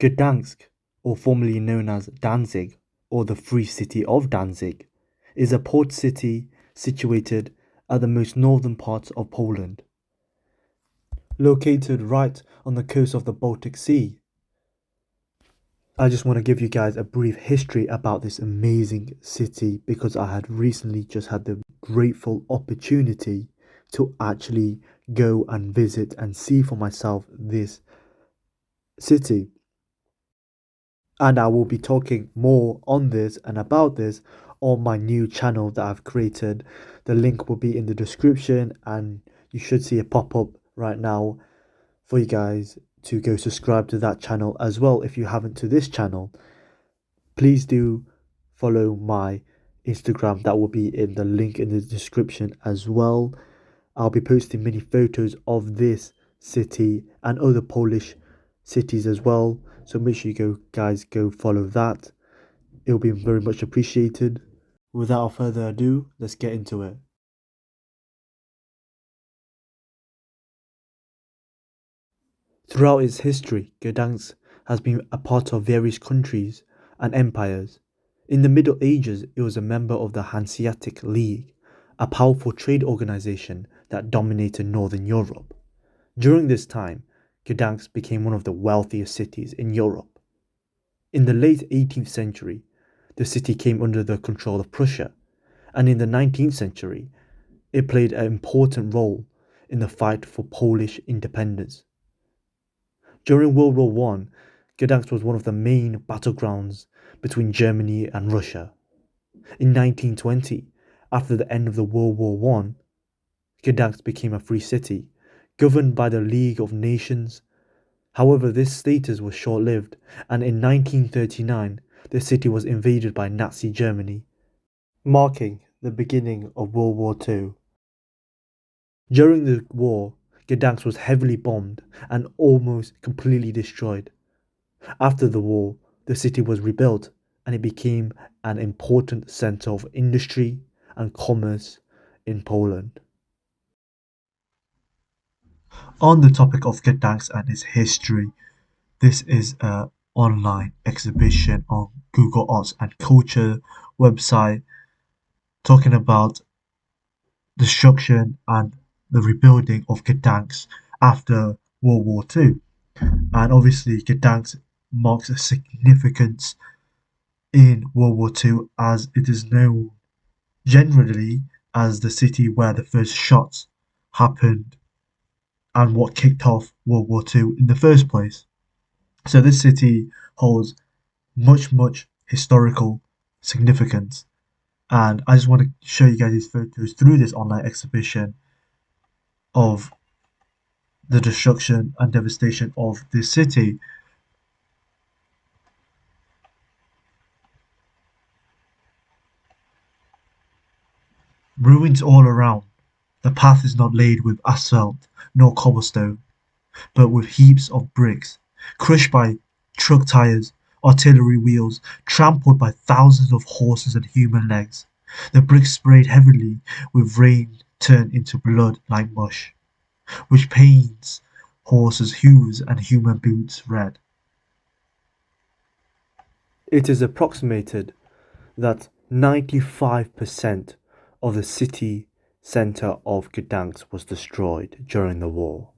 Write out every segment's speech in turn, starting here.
Gdansk, or formerly known as Danzig, or the Free City of Danzig, is a port city situated at the most northern part of Poland. Located right on the coast of the Baltic Sea. I just want to give you guys a brief history about this amazing city because I had recently just had the grateful opportunity to actually go and visit and see for myself this city. And I will be talking more on this and about this on my new channel that I've created. The link will be in the description, and you should see a pop up right now for you guys to go subscribe to that channel as well if you haven't to this channel. Please do follow my Instagram, that will be in the link in the description as well. I'll be posting many photos of this city and other Polish cities as well, so make sure you guys go follow that. It'll be very much appreciated. Without further ado, let's get into it. Throughout its history, Gdansk has been a part of various countries and empires. In the Middle Ages, it was a member of the Hanseatic League, a powerful trade organization that dominated Northern Europe. During this time, Gdansk became one of the wealthiest cities in Europe. In the late 18th century, the city came under the control of Prussia, and in the 19th century, it played an important role in the fight for Polish independence. During World War One, Gdansk was one of the main battlegrounds between Germany and Russia. In 1920, after the end of the World War One, Gdansk became a free city, governed by the League of Nations. However, this status was short-lived, and in 1939, the city was invaded by Nazi Germany, marking the beginning of World War Two. During the war, Gdansk was heavily bombed and almost completely destroyed. After the war, the city was rebuilt and it became an important center of industry and commerce in Poland. On the topic of Gdansk and its history, this is an online exhibition on Google Arts and Culture website talking about destruction and the rebuilding of Gdansk after World War Two. And obviously, Gdansk marks a significance in World War Two as it is known generally as the city where the first shots happened and what kicked off World War Two in the first place. So this city holds much historical significance, and I just want to show you guys these photos through this online exhibition of the destruction and devastation of this city. Ruins all around. The path is not laid with asphalt nor cobblestone, but with heaps of bricks, crushed by truck tires, artillery wheels, trampled by thousands of horses and human legs. The bricks sprayed heavily with rain turn into blood like mush, which paints horses' hooves and human boots red. It is approximated that 95% of the city centre of Gdansk was destroyed during the war.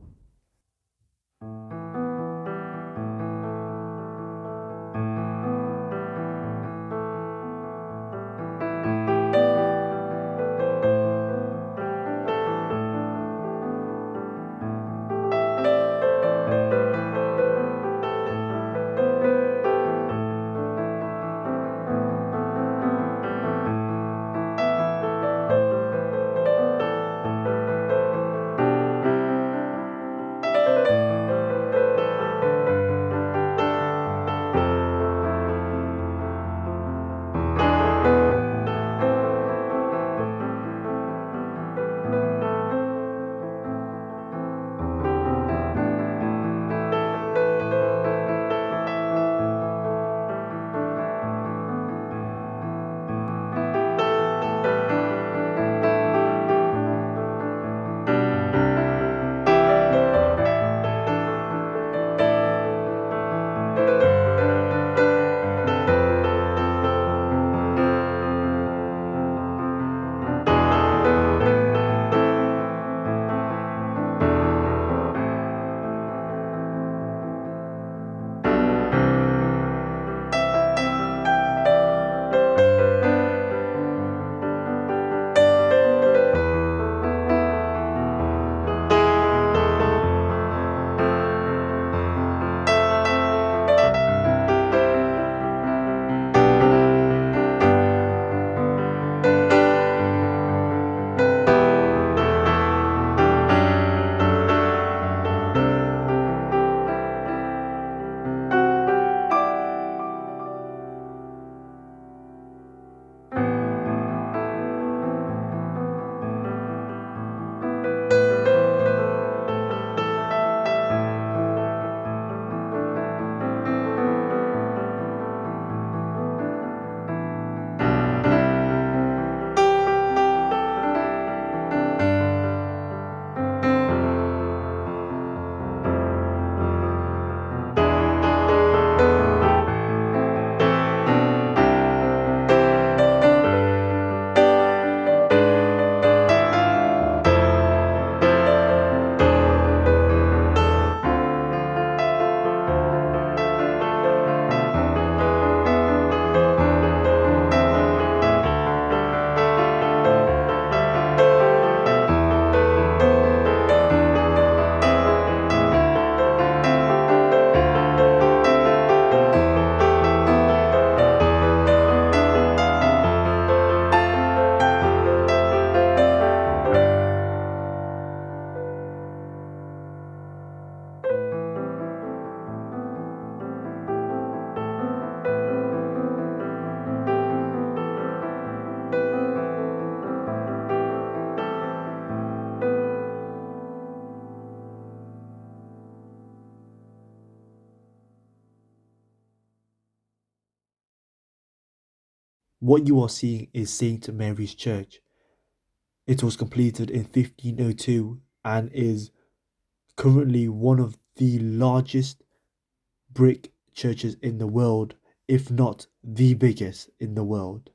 What you are seeing is St. Mary's Church. It was completed in 1502 and is currently one of the largest brick churches in the world, if not the biggest in the world.